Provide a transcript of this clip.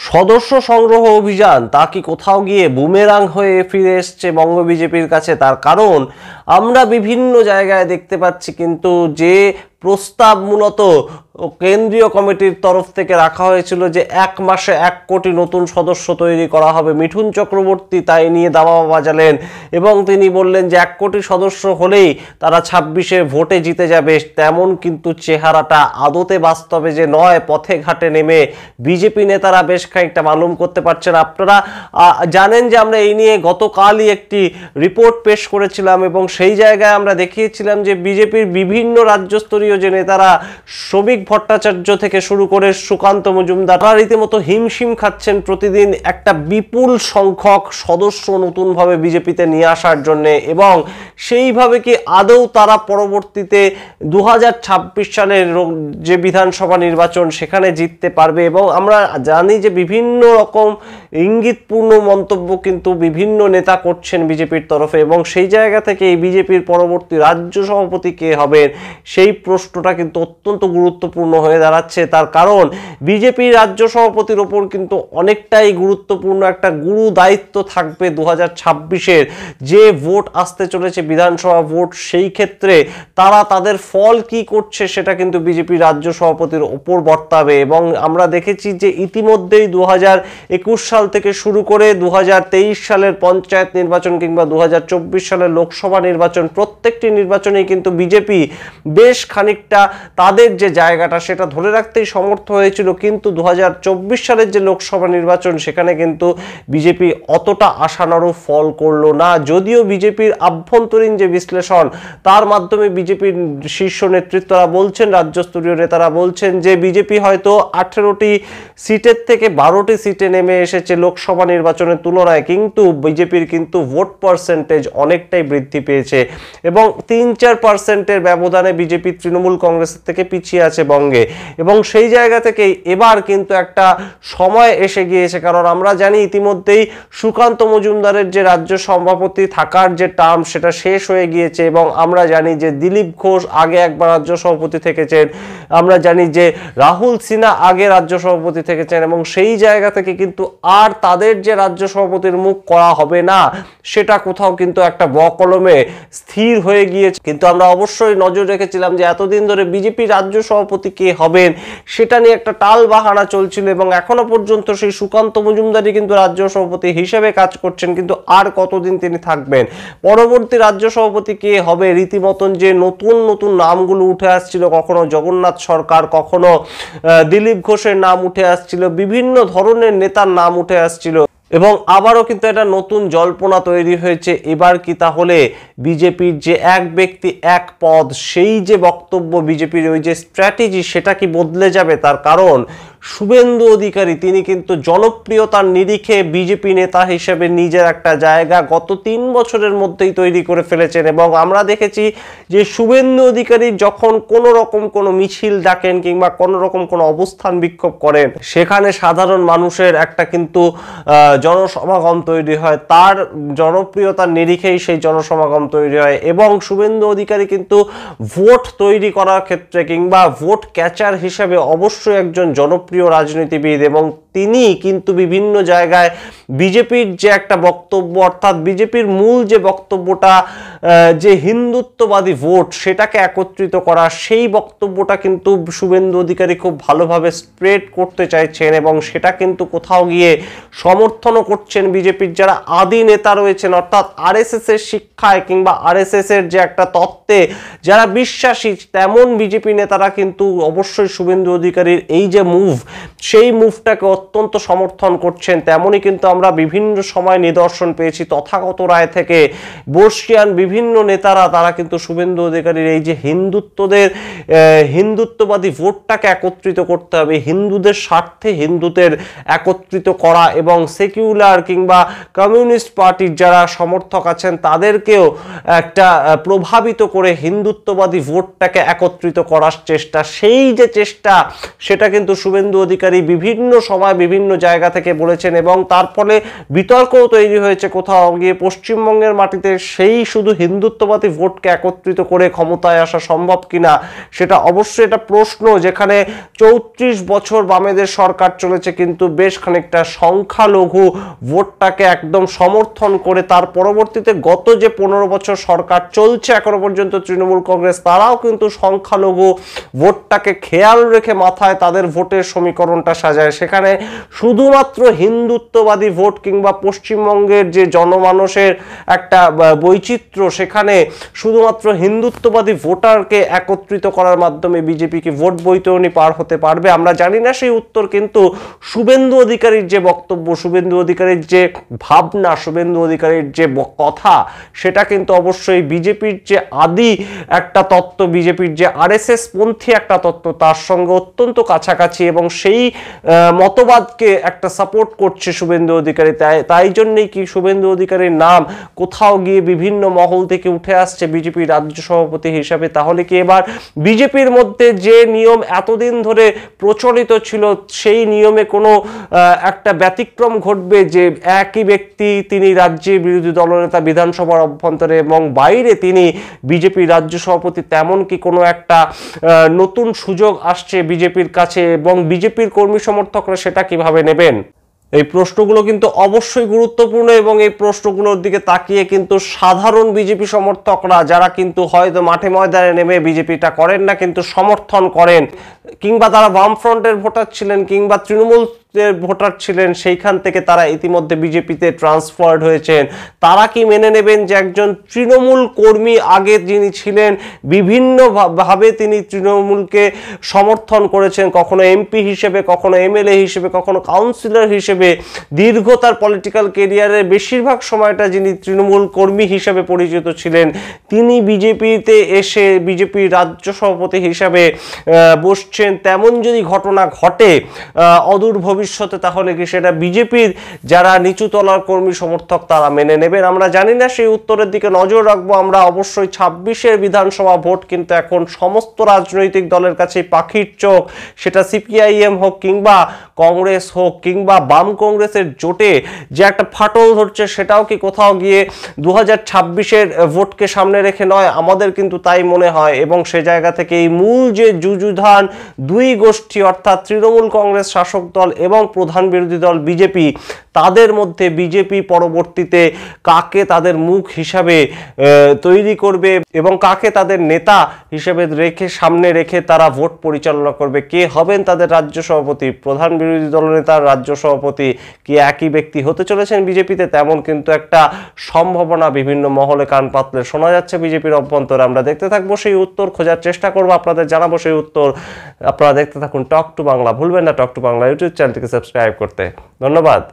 সদস্য সংগ্রহ অভিযান তা কি কোথাও গিয়ে বুমেরাং হয়ে ফিরে এসছে বঙ্গ বিজেপির কাছে? তার কারণ আমরা বিভিন্ন জায়গায় দেখতে পাচ্ছি কিন্তু যে প্রস্তাব মূলত কেন্দ্রীয় কমিটির তরফ থেকে রাখা হয়েছিল যে 1 মাসে 1 কোটি নতুন সদস্য তৈরি করা হবে, মিঠুন চক্রবর্তী তাই নিয়ে দাবা বাজালেন এবং তিনি বললেন যে 1 কোটি সদস্য হলেই তারা 26-এ ভোটে জিতে যাবে। তেমন কিন্তু চেহারাটা আদতে বাস্তবে যে নয়, পথে ঘাটে নেমে বিজেপি নেতারা বেশ খানিকটা মালুম করতে পারছেন। আপনারা জানেন যে আমরা এই নিয়ে গতকালই একটি রিপোর্ট পেশ করেছিলাম এবং সেই জায়গায় আমরা দেখিয়েছিলাম যে বিজেপির বিভিন্ন রাজ্যস্তরীয় যে নেতারা শ্রমিক ভট্টাচার্য থেকে শুরু করে সুকান্ত মজুমদার তারা রীতিমতো হিমশিম খাচ্ছেন প্রতিদিন একটা বিপুল সংখ্যক সদস্য নতুনভাবে বিজেপিতে নিয়ে আসার জন্য, এবং সেইভাবে কি আদৌ তারা পরবর্তীতে 2026 সালের যে বিধানসভা নির্বাচন সেখানে জিততে পারবে। এবং আমরা জানি যে বিভিন্ন রকম ইঙ্গিতপূর্ণ মন্তব্য কিন্তু বিভিন্ন নেতা করছেন বিজেপির তরফে, এবং সেই জায়গা থেকে এই বিজেপির পরবর্তী রাজ্য সভাপতি কে হবেন সেই প্রশ্নটা কিন্তু অত্যন্ত গুরুত্বপূর্ণ হয়ে দাঁড়াচ্ছে। তার কারণ বিজেপির রাজ্য সভাপতির ওপর কিন্তু অনেকটাই গুরুত্বপূর্ণ একটা গুরু দায়িত্ব থাকবে 2026-এর যে ভোট আসতে চলেছে বিধানসভা ভোট, সেই ক্ষেত্রে তারা তাদের ফল কি করছে সেটা কিন্তু বিজেপির রাজ্য সভাপতির ওপর বর্তাবে। এবং আমরা দেখেছি যে ইতিমধ্যেই 2021 সাল থেকে শুরু করে 2023 সালের পঞ্চায়েত নির্বাচন কিংবা 2024 সালের লোকসভা নির্বাচন, প্রত্যেকটি নির্বাচনেই কিন্তু বিজেপি বেশ খানিকটা তাদের যে জায়গাটা সেটা ধরে রাখতেই সমর্থ হয়েছিল, কিন্তু 2024 সালের যে লোকসভা নির্বাচন সেখানে কিন্তু বিজেপি অতটা আশানুরূপ ফল করলো না। যদিও বিজেপির আভ্যন্তরীণ যে বিশ্লেষণ তার মাধ্যমে বিজেপির শীর্ষ নেতৃত্বরা বলছেন, রাজ্যস্তরীয় নেতারা বলছেন যে বিজেপি হয়তো 18টি সিটের থেকে 12টি সিটে নেমে এসেছে লোকসভা নির্বাচনের তুলনায়, কিন্তু বিজেপির কিন্তু ভোট পার্সেন্টেজ অনেকটাই বৃদ্ধি পেয়েছে এবং 3-4% ব্যবধানে বিজেপি তৃণমূল কংগ্রেসের থেকে পিছিয়ে আছে বঙ্গে। এবং সেই জায়গা থেকে এবার কিন্তু একটা সময় এসে গিয়েছে, কারণ আমরা জানি ইতিমধ্যেই সুকান্ত মজুমদারের যে রাজ্য সভাপতি থাকার যে টার্ম সেটা শেষ হয়ে গিয়েছে, এবং আমরা জানি যে দিলীপ ঘোষ আগে একবার রাজ্য সভাপতি থেকেছেন, আমরা জানি যে রাহুল সিনহা আগে রাজ্য সভাপতি থেকেছেন, এবং সেই জায়গা থেকে কিন্তু আর তাদের যে রাজ্য সভাপতির মুখ করা হবে না সেটা কোথাও কিন্তু একটা বকলমে স্থির হয়ে গিয়েছে। কিন্তু আমরা অবশ্যই নজর রেখেছিলাম যে এতদিন ধরে বিজেপি রাজ্য সভাপতি কে হবেন সেটা নিয়ে একটা টাল বাহানা চলছিল, এবং এখনো পর্যন্ত সেই সুকান্ত মজুমদারই কিন্তু রাজ্য সভাপতি হিসেবে কাজ করছেন, কিন্তু আর কতদিন তিনি থাকবেন, পরবর্তী রাজ্য সভাপতি কে হবে, রীতিমতন যে নতুন নতুন নামগুলো উঠে আসছিল, কখনো জগন্নাথ সরকার, কখনো দিলীপ ঘোষের নাম উঠে আসছিল, বিভিন্ন ধরনের নেতার নাম উঠে আসছিল, এবং আবারও কিন্তু একটা নতুন জল্পনা তৈরি হয়েছে। এবার কি তাহলে বিজেপির যে এক ব্যক্তি এক পদ সেই যে বক্তব্য, বিজেপির ওই যে স্ট্র্যাটেজি সেটা কি বদলে যাবে? তার কারণ শুভেন্দু অধিকারী তিনি কিন্তু জনপ্রিয়তার নিরিখে বিজেপি নেতা হিসেবে নিজের একটা জায়গা গত 3 বছরের মধ্যেই তৈরি করে ফেলেছেন, এবং আমরা দেখেছি যে শুভেন্দু অধিকারী যখন কোনো রকম কোনো মিছিল ডাকেন কিংবা কোনো রকম কোনো অবস্থান বিক্ষোভ করেন সেখানে সাধারণ মানুষের একটা কিন্তু জনসমাগম তৈরি হয়, তার জনপ্রিয়তার নিরিখেই সেই জনসমাগম তৈরি হয়। এবং শুভেন্দু অধিকারী কিন্তু ভোট তৈরি করার ক্ষেত্রে কিংবা ভোট ক্যাচার হিসেবে অবশ্যই একজন জনপ্রিয় রাজনীতিবিদ, এবং তিনি কিন্তু বিভিন্ন জায়গায় বিজেপির যে একটা বক্তব্য, অর্থাৎ বিজেপির মূল যে বক্তব্যটা যে হিন্দুত্ববাদী ভোট সেটাকে একত্রিত করা, সেই বক্তব্যটা কিন্তু শুভেন্দু অধিকারী খুব ভালোভাবে স্প্রেড করতে চাইছেন, এবং সেটা কিন্তু কোথাও গিয়ে সমর্থনও করছেন বিজেপির যারা আদি নেতা রয়েছেন, অর্থাৎ আরএসএস এর শিক্ষায় কিংবা আরএসএস এর যে একটা তত্ত্বে যারা বিশ্বাসী তেমন বিজেপি নেতারা কিন্তু অবশ্যই শুভেন্দু অধিকারীর এই যে মুভ সেই মুভটাকে অত্যন্ত সমর্থন করছেন। তেমনই কিন্তু আমরা বিভিন্ন সময় নিদর্শন পেয়েছি, তথাগত রায় থেকে বর্ষিয়ান বিভিন্ন নেতারা তারা কিন্তু শুভেন্দু অধিকারীর এই যে হিন্দুত্ববাদী ভোটটাকে একত্রিত করতে হবে, হিন্দুদের স্বার্থে হিন্দুদের একত্রিত করা, এবং সেকুলার কিংবা কমিউনিস্ট পার্টির যারা সমর্থক আছেন তাদেরকেও একটা প্রভাবিত করে হিন্দুত্ববাদী ভোটটাকে একত্রিত করার চেষ্টা, সেই যে চেষ্টা সেটা কিন্তু শুভেন্দু শুভেন্দু অধিকারী বিভিন্ন সময় বিভিন্ন জায়গা থেকে বলেছেন, এবং তার ফলে বিতর্কও তৈরি হয়েছে কোথাও গিয়ে পশ্চিমবঙ্গের মাটিতে সেই শুধু হিন্দুত্ববাদী ভোটকে একত্রিত করে ক্ষমতায় আসা সম্ভব কিনা সেটা অবশ্যই একটা প্রশ্ন, যেখানে 34 বছর বামেদের সরকার চলেছে কিন্তু বেশ খানিকটা সংখ্যালঘু ভোটটাকে একদম সমর্থন করে তার পরবর্তীতে গত যে 15 বছর সরকার চলছে এখনো পর্যন্ত তৃণমূল কংগ্রেস, তারাও কিন্তু সংখ্যালঘু ভোটটাকে খেয়াল রেখে মাথায় তাদের ভোটের সমীকরণটা সাজায়। সেখানে শুধুমাত্র হিন্দুত্ববাদী ভোট কিংবা পশ্চিমবঙ্গের যে জনমানসের একটা বৈচিত্র্য, সেখানে শুধুমাত্র হিন্দুত্ববাদী ভোটারকে একত্রিত করার মাধ্যমে বিজেপিকে ভোট বৈতরণী পার হতে পারবে আমরা জানি না সেই উত্তর, কিন্তু শুভেন্দু অধিকারীর যে বক্তব্য, শুভেন্দু অধিকারীর যে ভাবনা, শুভেন্দু অধিকারীর যে কথা, সেটা কিন্তু অবশ্যই বিজেপির যে আদি একটা তত্ত্ব, বিজেপির যে আরএসএস পন্থী একটা তত্ত্ব, তার সঙ্গে অত্যন্ত কাছাকাছি, এবং সেই মতবাদকে একটা সাপোর্ট করছে শুভেন্দু অধিকারী। তাই জন্যই কি শুভেন্দু অধিকারীর নাম কোথাও গিয়ে বিভিন্ন মহল থেকে উঠে আসছে বিজেপির রাজ্য সভাপতি হিসাবে। তাহলে কি এবার বিজেপির মধ্যে যে নিয়ম এতদিন ধরে প্রচলিত ছিল সেই নিয়মে কোনো একটা ব্যতিক্রম ঘটবে, যে একই ব্যক্তি তিনি রাজ্যের বিরোধী দলনেতা বিধানসভার অভ্যন্তরে এবং বাইরে তিনি বিজেপির রাজ্য সভাপতি, তেমন কি কোনো একটা নতুন সুযোগ আসছে বিজেপির কাছে, এবং বিজেপির কর্মী সমর্থকরা সেটা কিভাবে নেবেন? এই প্রশ্নগুলো কিন্তু অবশ্যই গুরুত্বপূর্ণ, এবং এই প্রশ্নগুলোর দিকে তাকিয়ে কিন্তু সাধারণ বিজেপি সমর্থকরা, যারা কিন্তু হয়তো মাঠে ময়দানে নেমে বিজেপিটা করেন না কিন্তু সমর্থন করেন, কিংবা তারা বামফ্রন্টের ভোটার ছিলেন কিংবা তৃণমূল ভোটার ছিলেন, সেইখান থেকে তারা ইতিমধ্যে বিজেপিতে ট্রান্সফার্ড হয়েছেন, তারা কি মেনে নেবেন যে একজন তৃণমূল কর্মী আগে যিনি ছিলেন, বিভিন্নভাবে তিনি তৃণমূলকে সমর্থন করেছেন, কখনো এমপি হিসেবে, কখনো এমএলএ হিসেবে, কখনো কাউন্সিলর হিসেবে, দীর্ঘ তার পলিটিক্যাল কেরিয়ারের বেশিরভাগ সময়টা যিনি তৃণমূল কর্মী হিসেবে পরিচিত ছিলেন, তিনি বিজেপিতে এসে বিজেপির রাজ্য সভাপতি হিসাবে বসছেন, তেমন যদি ঘটনা ঘটে অদূর ভবিষ্যতে, তাহলে কি সেটা বিজেপির যারা নিচু তলার কর্মী সমর্থক তারা মেনে নেবেন? আমরা জানি না, সেই উত্তরের দিকে নজর রাখবো আমরা। অবশ্যই 26-এর বিধানসভা ভোট কিন্তু এখন সমস্ত রাজনৈতিক দলের কাছে পাখির চোখ, সেটা সিপিআইএম হোক কিংবা কংগ্রেস হোক কিংবা বাম কংগ্রেসের জোটে যে একটা ফাটল ধরছে, সেটাও কি কোথাও গিয়ে 2026-এর ভোটকে সামনে রেখে নয়? আমাদের কিন্তু তাই মনে হয়, এবং সে জায়গা থেকে এই মূল যে যুযুধান দুই গোষ্ঠী, অর্থাৎ তৃণমূল কংগ্রেস শাসক দল এবং প্রধান বিরোধী দল বিজেপি, তাদের মধ্যে বিজেপি পরবর্তীতে কাকে তাদের মুখ হিসাবে তৈরি করবে এবং কাকে তাদের নেতা হিসেবে সামনে রেখে তারা ভোট পরিচালনা করবে, কে হবেন তাদের রাজ্য সভাপতি, প্রধান বিরোধী দলনেতার রাজ্য সভাপতি কি একই ব্যক্তি হতে চলেছেন বিজেপিতে, তেমন কিন্তু একটা সম্ভাবনা বিভিন্ন মহলে কান পাতলে শোনা যাচ্ছে বিজেপির অভ্যন্তরে। আমরা দেখতে থাকবো, সেই উত্তর খোঁজার চেষ্টা করবো, আপনাদের জানাবো সেই উত্তর। আপনারা দেখতে থাকুন টক টু বাংলা। ভুলবেন না টক টু বাংলা ইউটিউব চ্যানেলটিকে সাবস্ক্রাইব করতে। ধন্যবাদ।